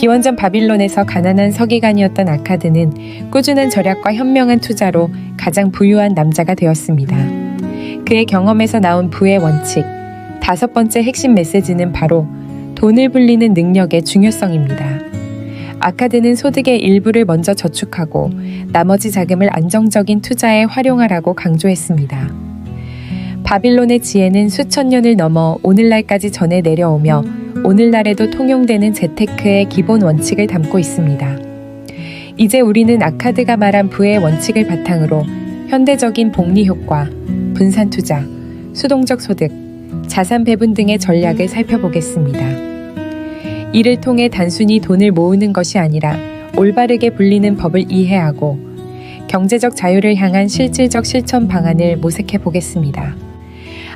기원전 바빌론에서 가난한 서기관이었던 아카드는 꾸준한 절약과 현명한 투자로 가장 부유한 남자가 되었습니다. 그의 경험에서 나온 부의 원칙, 5번째 핵심 메시지는 바로 돈을 불리는 능력의 중요성입니다. 아카드는 소득의 일부를 먼저 저축하고 나머지 자금을 안정적인 투자에 활용하라고 강조했습니다. 바빌론의 지혜는 수천 년을 넘어 오늘날까지 전해 내려오며 오늘날에도 통용되는 재테크의 기본 원칙을 담고 있습니다. 이제 우리는 아카드가 말한 부의 원칙을 바탕으로 현대적인 복리 효과, 분산 투자, 수동적 소득, 자산 배분 등의 전략을 살펴보겠습니다. 이를 통해 단순히 돈을 모으는 것이 아니라 올바르게 불리는 법을 이해하고 경제적 자유를 향한 실질적 실천 방안을 모색해 보겠습니다.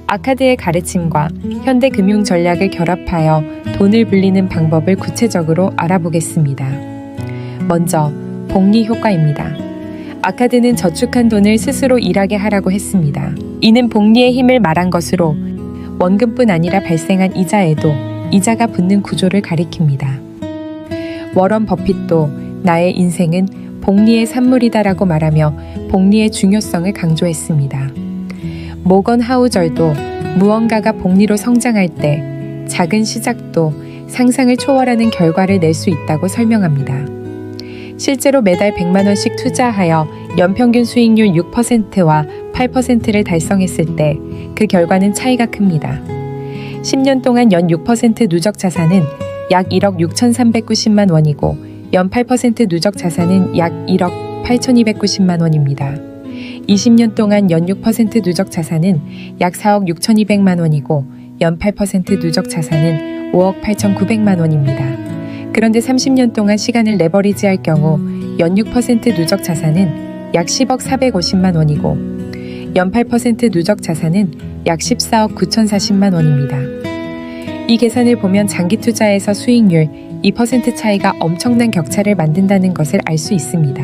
아카드의 가르침과 현대 금융 전략을 결합하여 돈을 불리는 방법을 구체적으로 알아보겠습니다. 먼저 복리 효과입니다. 아카드는 저축한 돈을 스스로 일하게 하라고 했습니다. 이는 복리의 힘을 말한 것으로 원금뿐 아니라 발생한 이자에도 이자가 붙는 구조를 가리킵니다. 워런 버핏도 나의 인생은 복리의 산물이다라고 말하며 복리의 중요성을 강조했습니다. 모건 하우절도 무언가가 복리로 성장할 때 작은 시작도 상상을 초월하는 결과를 낼 수 있다고 설명합니다. 실제로 매달 100만 원씩 투자하여 연평균 수익률 6%와 8%를 달성했을 때 그 결과는 차이가 큽니다. 10년 동안 연 6% 누적 자산은 약 1억 6,390만 원이고 연 8% 누적 자산은 약 1억 8,290만 원입니다. 20년 동안 연 6% 누적 자산은 약 4억 6,200만 원이고 연 8% 누적 자산은 5억 8,900만 원입니다. 그런데 30년 동안 시간을 레버리지할 경우 연 6% 누적 자산은 약 10억 450만 원이고 연 8% 누적 자산은 약 14억 9,040만 원입니다. 이 계산을 보면 장기 투자에서 수익률 2% 차이가 엄청난 격차를 만든다는 것을 알 수 있습니다.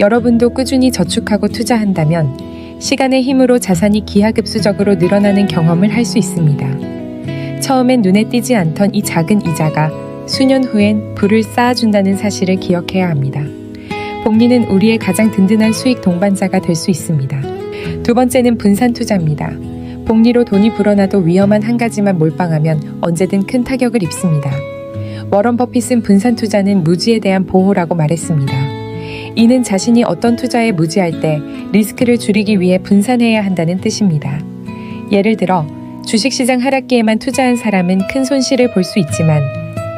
여러분도 꾸준히 저축하고 투자한다면 시간의 힘으로 자산이 기하급수적으로 늘어나는 경험을 할 수 있습니다. 처음엔 눈에 띄지 않던 이 작은 이자가 수년 후엔 부를 쌓아준다는 사실을 기억해야 합니다. 복리는 우리의 가장 든든한 수익 동반자가 될 수 있습니다. 두 번째는 분산 투자입니다. 복리로 돈이 불어나도 위험한 한 가지만 몰빵하면 언제든 큰 타격을 입습니다. 워런 버핏은 분산 투자는 무지에 대한 보호라고 말했습니다. 이는 자신이 어떤 투자에 무지할 때 리스크를 줄이기 위해 분산해야 한다는 뜻입니다. 예를 들어 주식시장 하락기에만 투자한 사람은 큰 손실을 볼 수 있지만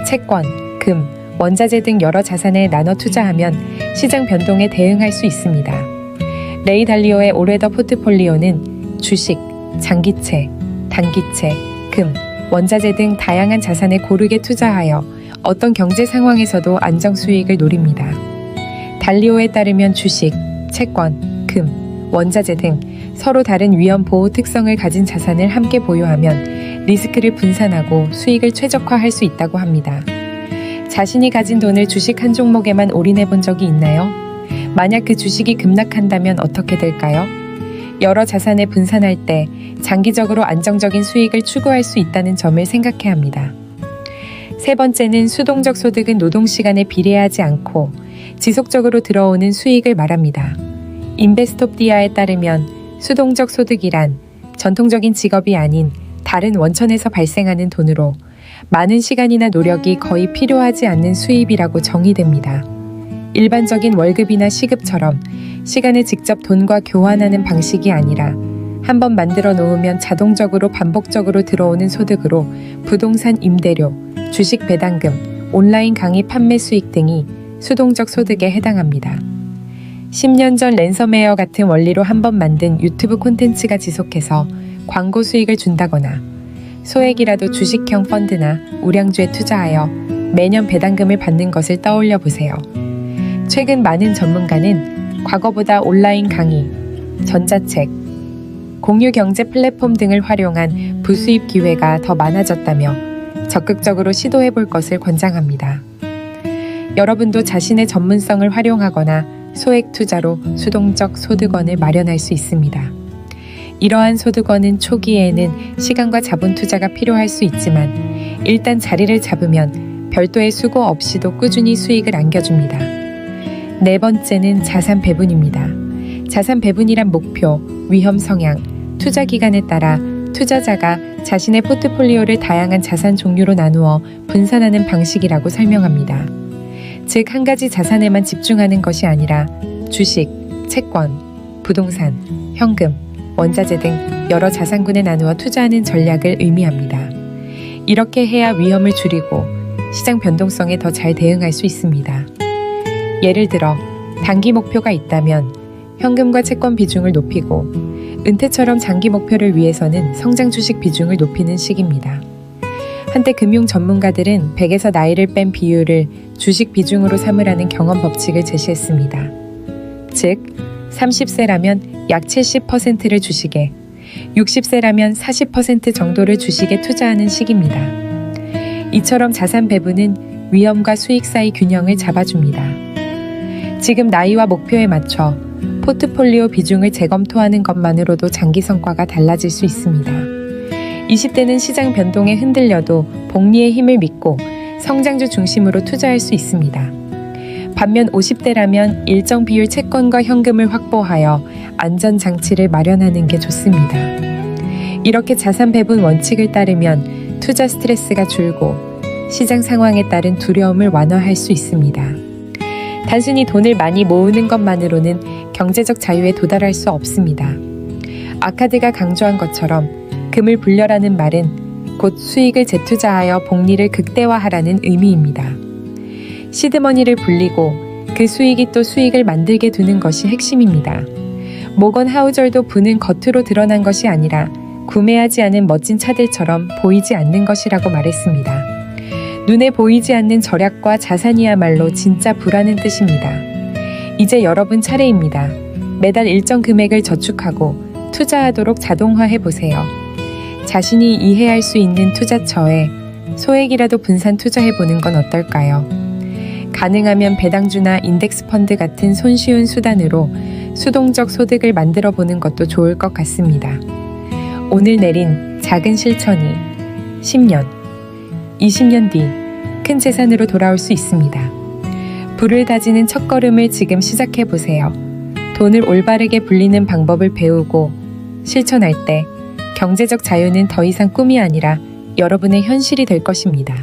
채권, 금, 원자재 등 여러 자산에 나눠 투자하면 시장 변동에 대응할 수 있습니다. 레이 달리오의 올웨더 포트폴리오는 주식, 장기채, 단기채, 금, 원자재 등 다양한 자산에 고르게 투자하여 어떤 경제 상황에서도 안정 수익을 노립니다. 달리오에 따르면 주식, 채권, 금, 원자재 등 서로 다른 위험 보호 특성을 가진 자산을 함께 보유하면 리스크를 분산하고 수익을 최적화할 수 있다고 합니다. 자신이 가진 돈을 주식 한 종목에만 올인해 본 적이 있나요? 만약 그 주식이 급락한다면 어떻게 될까요? 여러 자산에 분산할 때 장기적으로 안정적인 수익을 추구할 수 있다는 점을 생각해야 합니다. 세 번째는 수동적 소득은 노동시간에 비례하지 않고 지속적으로 들어오는 수익을 말합니다. 인베스토피아에 따르면 수동적 소득이란 전통적인 직업이 아닌 다른 원천에서 발생하는 돈으로 많은 시간이나 노력이 거의 필요하지 않는 수입이라고 정의됩니다. 일반적인 월급이나 시급처럼 시간을 직접 돈과 교환하는 방식이 아니라 한번 만들어 놓으면 자동적으로 반복적으로 들어오는 소득으로 부동산 임대료, 주식 배당금, 온라인 강의 판매 수익 등이 수동적 소득에 해당합니다. 10년 전 랜섬웨어 같은 원리로 한번 만든 유튜브 콘텐츠가 지속해서 광고 수익을 준다거나 소액이라도 주식형 펀드나 우량주에 투자하여 매년 배당금을 받는 것을 떠올려 보세요. 최근 많은 전문가는 과거보다 온라인 강의, 전자책, 공유 경제 플랫폼 등을 활용한 부수입 기회가 더 많아졌다며 적극적으로 시도해 볼 것을 권장합니다. 여러분도 자신의 전문성을 활용하거나 소액 투자로 수동적 소득원을 마련할 수 있습니다. 이러한 소득원은 초기에는 시간과 자본 투자가 필요할 수 있지만 일단 자리를 잡으면 별도의 수고 없이도 꾸준히 수익을 안겨줍니다. 네 번째는 자산 배분입니다. 자산 배분이란 목표, 위험 성향, 투자 기간에 따라 투자자가 자신의 포트폴리오를 다양한 자산 종류로 나누어 분산하는 방식이라고 설명합니다. 즉, 한 가지 자산에만 집중하는 것이 아니라 주식, 채권, 부동산, 현금, 원자재 등 여러 자산군에 나누어 투자하는 전략을 의미합니다. 이렇게 해야 위험을 줄이고 시장 변동성에 더 잘 대응할 수 있습니다. 예를 들어, 단기 목표가 있다면 현금과 채권 비중을 높이고, 은퇴처럼 장기 목표를 위해서는 성장 주식 비중을 높이는 식입니다. 한때 금융 전문가들은 100에서 나이를 뺀 비율을 주식 비중으로 삼으라는 경험 법칙을 제시했습니다. 즉, 30세라면 약 70%를 주식에, 60세라면 40% 정도를 주식에 투자하는 식입니다. 이처럼 자산 배분은 위험과 수익 사이 균형을 잡아줍니다. 지금 나이와 목표에 맞춰 포트폴리오 비중을 재검토하는 것만으로도 장기 성과가 달라질 수 있습니다. 20대는 시장 변동에 흔들려도 복리의 힘을 믿고 성장주 중심으로 투자할 수 있습니다. 반면 50대라면 일정 비율 채권과 현금을 확보하여 안전장치를 마련하는 게 좋습니다. 이렇게 자산 배분 원칙을 따르면 투자 스트레스가 줄고 시장 상황에 따른 두려움을 완화할 수 있습니다. 단순히 돈을 많이 모으는 것만으로는 경제적 자유에 도달할 수 없습니다. 아카드가 강조한 것처럼 금을 불려라는 말은 곧 수익을 재투자하여 복리를 극대화하라는 의미입니다. 시드머니를 불리고 그 수익이 또 수익을 만들게 두는 것이 핵심입니다. 모건 하우절도 부는 겉으로 드러난 것이 아니라 구매하지 않은 멋진 차들처럼 보이지 않는 것이라고 말했습니다. 눈에 보이지 않는 절약과 자산이야말로 진짜 부라는 뜻입니다. 이제 여러분 차례입니다. 매달 일정 금액을 저축하고 투자하도록 자동화해보세요. 자신이 이해할 수 있는 투자처에 소액이라도 분산 투자해보는 건 어떨까요? 가능하면 배당주나 인덱스 펀드 같은 손쉬운 수단으로 수동적 소득을 만들어 보는 것도 좋을 것 같습니다. 오늘 내린 작은 실천이 10년, 20년 뒤 큰 재산으로 돌아올 수 있습니다. 불을 다지는 첫걸음을 지금 시작해보세요. 돈을 올바르게 불리는 방법을 배우고 실천할 때 경제적 자유는 더 이상 꿈이 아니라 여러분의 현실이 될 것입니다.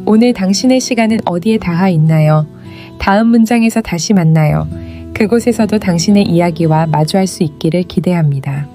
오늘 당신의 시간은 어디에 닿아 있나요? 다음 문장에서 다시 만나요. 그곳에서도 당신의 이야기와 마주할 수 있기를 기대합니다.